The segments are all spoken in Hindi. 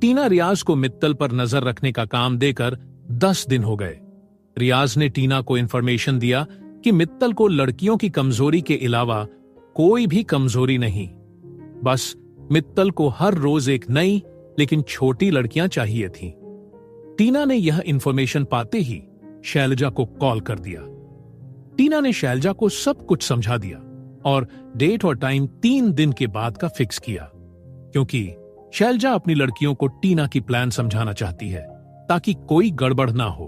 टीना रियाज को मित्तल पर नजर रखने का काम देकर 10 दिन हो गए। रियाज ने टीना को इन्फॉर्मेशन दिया कि मित्तल को लड़कियों की कमजोरी के अलावा कोई भी कमजोरी नहीं, बस मित्तल को हर रोज एक नई लेकिन छोटी लड़कियां चाहिए थीं। टीना ने यह इन्फॉर्मेशन पाते ही शैलजा को कॉल कर दिया। टीना ने शैलजा को सब कुछ समझा दिया और डेट और टाइम 3 दिन के बाद का फिक्स किया, क्योंकि शैलजा अपनी लड़कियों को टीना की प्लान समझाना चाहती है ताकि कोई गड़बड़ ना हो।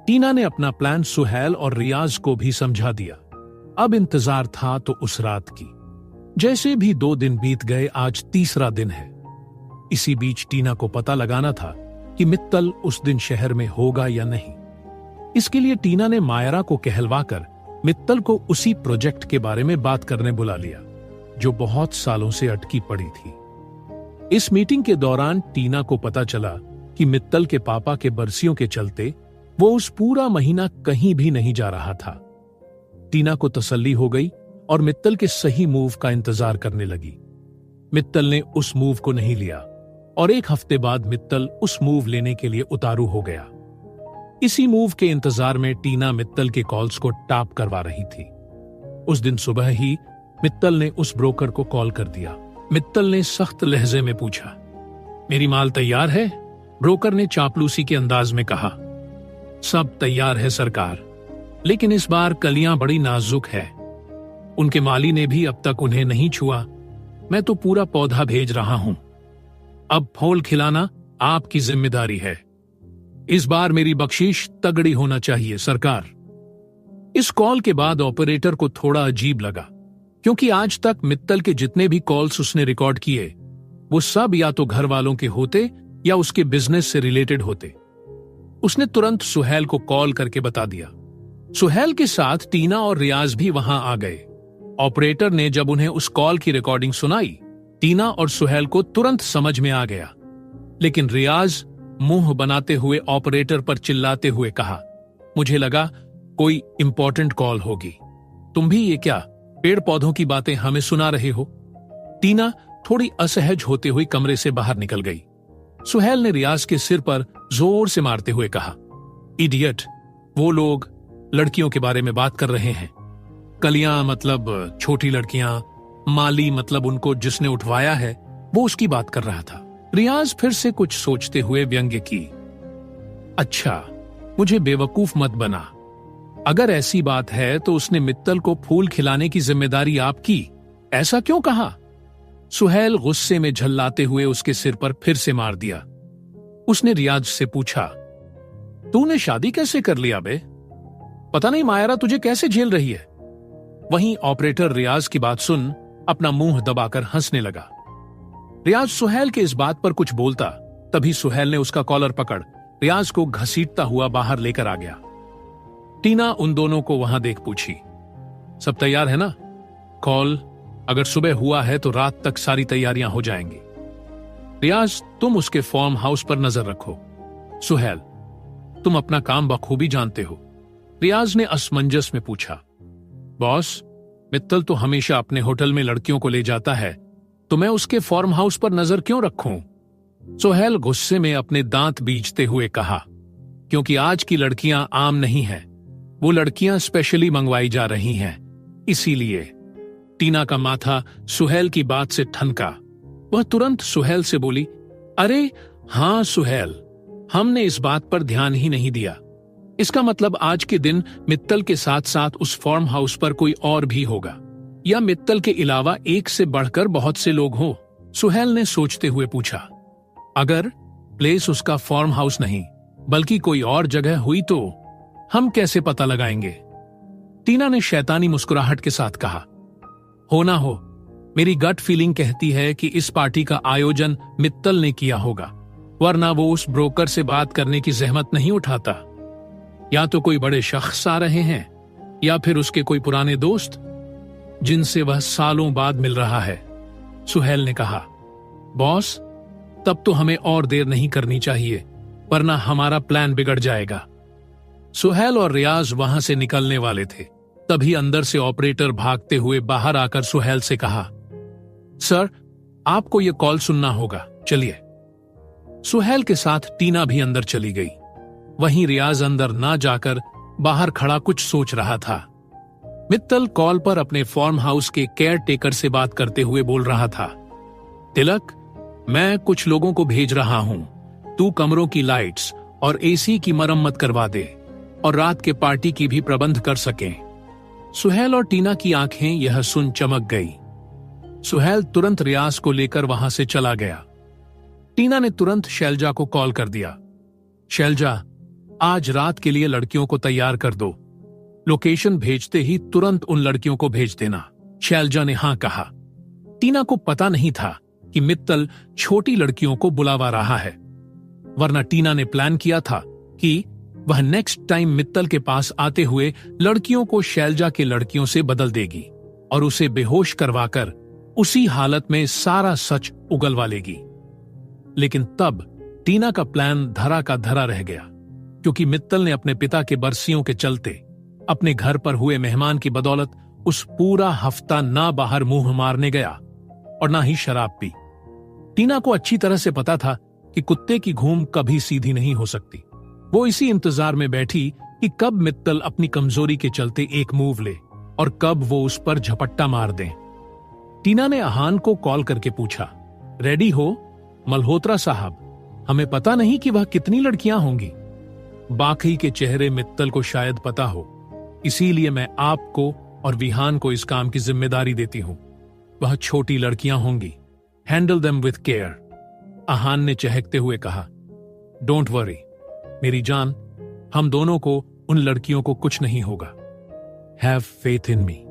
टीना ने अपना प्लान सुहेल और रियाज को भी समझा दिया। अब इंतजार था तो उस रात की। जैसे भी 2 दिन बीत गए, आज तीसरा दिन है। इसी बीच टीना को पता लगाना था कि मित्तल उस दिन शहर में होगा या नहीं। इसके लिए टीना ने मायरा को कहलवाकर मित्तल को उसी प्रोजेक्ट के बारे में बात करने बुला लिया जो बहुत सालों से अटकी पड़ी थी। इस मीटिंग के दौरान टीना को पता चला कि मित्तल के पापा के बरसियों के चलते वो उस पूरा महीना कहीं भी नहीं जा रहा था। टीना को तसल्ली हो गई और मित्तल के सही मूव का इंतजार करने लगी। मित्तल ने उस मूव को नहीं लिया और 1 हफ्ते बाद मित्तल उस मूव लेने के लिए उतारू हो गया। इसी मूव के इंतजार में टीना मित्तल के कॉल्स को टैप करवा रही थी। उस दिन सुबह ही मित्तल ने उस ब्रोकर को कॉल कर दिया। मित्तल ने सख्त लहजे में पूछा, मेरी माल तैयार है? ब्रोकर ने चापलूसी के अंदाज में कहा, सब तैयार है सरकार, लेकिन इस बार कलियां बड़ी नाजुक है। उनके माली ने भी अब तक उन्हें नहीं छुआ। मैं तो पूरा पौधा भेज रहा हूं। अब फूल खिलाना आपकी जिम्मेदारी है। इस बार मेरी बख्शीश तगड़ी होना चाहिए सरकार। इस कॉल के बाद ऑपरेटर को थोड़ा अजीब लगा, क्योंकि आज तक मित्तल के जितने भी कॉल्स उसने रिकॉर्ड किए वो सब या तो घर वालों के होते या उसके बिजनेस से रिलेटेड होते। उसने तुरंत सुहेल को कॉल करके बता दिया। सुहेल के साथ टीना और रियाज भी वहां आ गए। ऑपरेटर ने जब उन्हें उस कॉल की रिकॉर्डिंग सुनाई, टीना और सुहेल को तुरंत समझ में आ गया, लेकिन रियाज मुंह बनाते हुए ऑपरेटर पर चिल्लाते हुए कहा, मुझे लगा कोई इंपॉर्टेंट कॉल होगी। तुम भी ये क्या पेड़ पौधों की बातें हमें सुना रहे हो? टीना थोड़ी असहज होते हुए कमरे से बाहर निकल गई। सुहेल ने रियाज के सिर पर जोर से मारते हुए कहा, इडियट, वो लोग लड़कियों के बारे में बात कर रहे हैं। कलियां मतलब छोटी लड़कियां, माली मतलब उनको जिसने उठवाया है वो उसकी बात कर रहा था। रियाज फिर से कुछ सोचते हुए व्यंग्य की, अच्छा, मुझे बेवकूफ मत बना। अगर ऐसी बात है तो उसने मित्तल को फूल खिलाने की जिम्मेदारी आपकी, ऐसा क्यों कहा? सुहेल गुस्से में झल्लाते हुए उसके सिर पर फिर से मार दिया। उसने रियाज से पूछा, तूने शादी कैसे कर लिया बे? पता नहीं मायरा तुझे कैसे झेल रही है। वहीं ऑपरेटर रियाज की बात सुन अपना मुंह दबाकर हंसने लगा। रियाज सुहेल के इस बात पर कुछ बोलता, तभी सुहेल ने उसका कॉलर पकड़ रियाज को घसीटता हुआ बाहर लेकर आ गया। टीना उन दोनों को वहां देख पूछी, सब तैयार है ना? कॉल अगर सुबह हुआ है तो रात तक सारी तैयारियां हो जाएंगी। रियाज, तुम उसके फार्म हाउस पर नजर रखो। सुहेल, तुम अपना काम बखूबी जानते हो। रियाज ने असमंजस में पूछा, बॉस, मित्तल तो हमेशा अपने होटल में लड़कियों को ले जाता है, तो मैं उसके फार्म हाउस पर नजर क्यों रखूं? सुहेल गुस्से में अपने दांत बींचते हुए कहा, क्योंकि आज की लड़कियां आम नहीं हैं, वो लड़कियां स्पेशली मंगवाई जा रही हैं, इसीलिए। टीना का माथा सुहेल की बात से ठनका। वह तुरंत सुहेल से बोली, अरे हां सुहेल, हमने इस बात पर ध्यान ही नहीं दिया। इसका मतलब आज के दिन मित्तल के साथ साथ उस फार्म हाउस पर कोई और भी होगा, या मित्तल के अलावा एक से बढ़कर बहुत से लोग हो। सुहेल ने सोचते हुए पूछा, अगर प्लेस उसका फार्म हाउस नहीं बल्कि कोई और जगह हुई तो हम कैसे पता लगाएंगे? टीना ने शैतानी मुस्कुराहट के साथ कहा, हो ना हो, मेरी गट फीलिंग कहती है कि इस पार्टी का आयोजन मित्तल ने किया होगा, वरना वो उस ब्रोकर से बात करने की जहमत नहीं उठाता। या तो कोई बड़े शख्स आ रहे हैं या फिर उसके कोई पुराने दोस्त जिनसे वह सालों बाद मिल रहा है। सुहेल ने कहा, बॉस, तब तो हमें और देर नहीं करनी चाहिए, वरना हमारा प्लान बिगड़ जाएगा। सुहेल और रियाज वहां से निकलने वाले थे, तभी अंदर से ऑपरेटर भागते हुए बाहर आकर सुहेल से कहा, सर, आपको यह कॉल सुनना होगा, चलिए। सुहेल के साथ टीना भी अंदर चली गई। वहीं रियाज अंदर ना जाकर बाहर खड़ा कुछ सोच रहा था। मित्तल कॉल पर अपने फार्म हाउस के केयर टेकर से बात करते हुए बोल रहा था, तिलक, मैं कुछ लोगों को भेज रहा हूं। तू कमरों की लाइट्स और एसी की मरम्मत करवा दे और रात के पार्टी की भी प्रबंध कर सकें। सुहेल और टीना की आंखें यह सुन चमक गई। सुहेल तुरंत रियाज को लेकर वहां से चला गया। टीना ने तुरंत शैलजा को कॉल कर दिया। शैलजा, आज रात के लिए लड़कियों को तैयार कर दो। लोकेशन भेजते ही तुरंत उन लड़कियों को भेज देना। शैलजा ने हां कहा। टीना को पता नहीं था कि मित्तल छोटी लड़कियों को बुलावा रहा है, वरना टीना ने प्लान किया था कि वह नेक्स्ट टाइम मित्तल के पास आते हुए लड़कियों को शैलजा के लड़कियों से बदल देगी और उसे बेहोश करवाकर उसी हालत में सारा सच उगलवा लेगी। लेकिन तब टीना का प्लान धरा का धरा रह गया, क्योंकि मित्तल ने अपने पिता के बरसियों के चलते अपने घर पर हुए मेहमान की बदौलत उस पूरा हफ्ता ना बाहर मुंह मारने गया और ना ही शराब पी। टीना को अच्छी तरह से पता था कि कुत्ते की घूम कभी सीधी नहीं हो सकती। वो इसी इंतजार में बैठी कि कब मित्तल अपनी कमजोरी के चलते एक मूव ले और कब वो उस पर झपट्टा मार दे। टीना ने आहान को कॉल करके पूछा, रेडी हो मल्होत्रा साहब? हमें पता नहीं कि वह कितनी लड़कियां होंगी। बाकी के चेहरे मित्तल को शायद पता हो, इसीलिए मैं आपको और विहान को इस काम की जिम्मेदारी देती हूं। वह छोटी लड़कियां होंगी, हैंडल देम विथ केयर। आहान ने चहकते हुए कहा, डोंट वरी मेरी जान, हम दोनों को उन लड़कियों को कुछ नहीं होगा। हैव फेथ इन मी।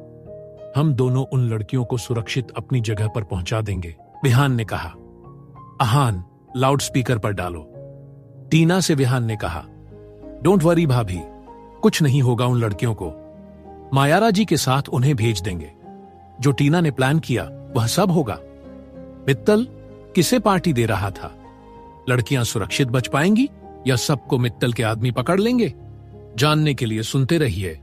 हम दोनों उन लड़कियों को सुरक्षित अपनी जगह पर पहुंचा देंगे, विहान ने कहा। आहान, लाउड स्पीकर पर डालो। टीना से विहान ने कहा, डोंट वरी भाभी, कुछ नहीं होगा उन लड़कियों को। मायारा जी के साथ उन्हें भेज देंगे। जो टीना ने प्लान किया वह सब होगा। मित्तल किसे पार्टी दे रहा था? लड़कियां सुरक्षित बच पाएंगी या सबको मित्तल के आदमी पकड़ लेंगे? जानने के लिए सुनते रहिए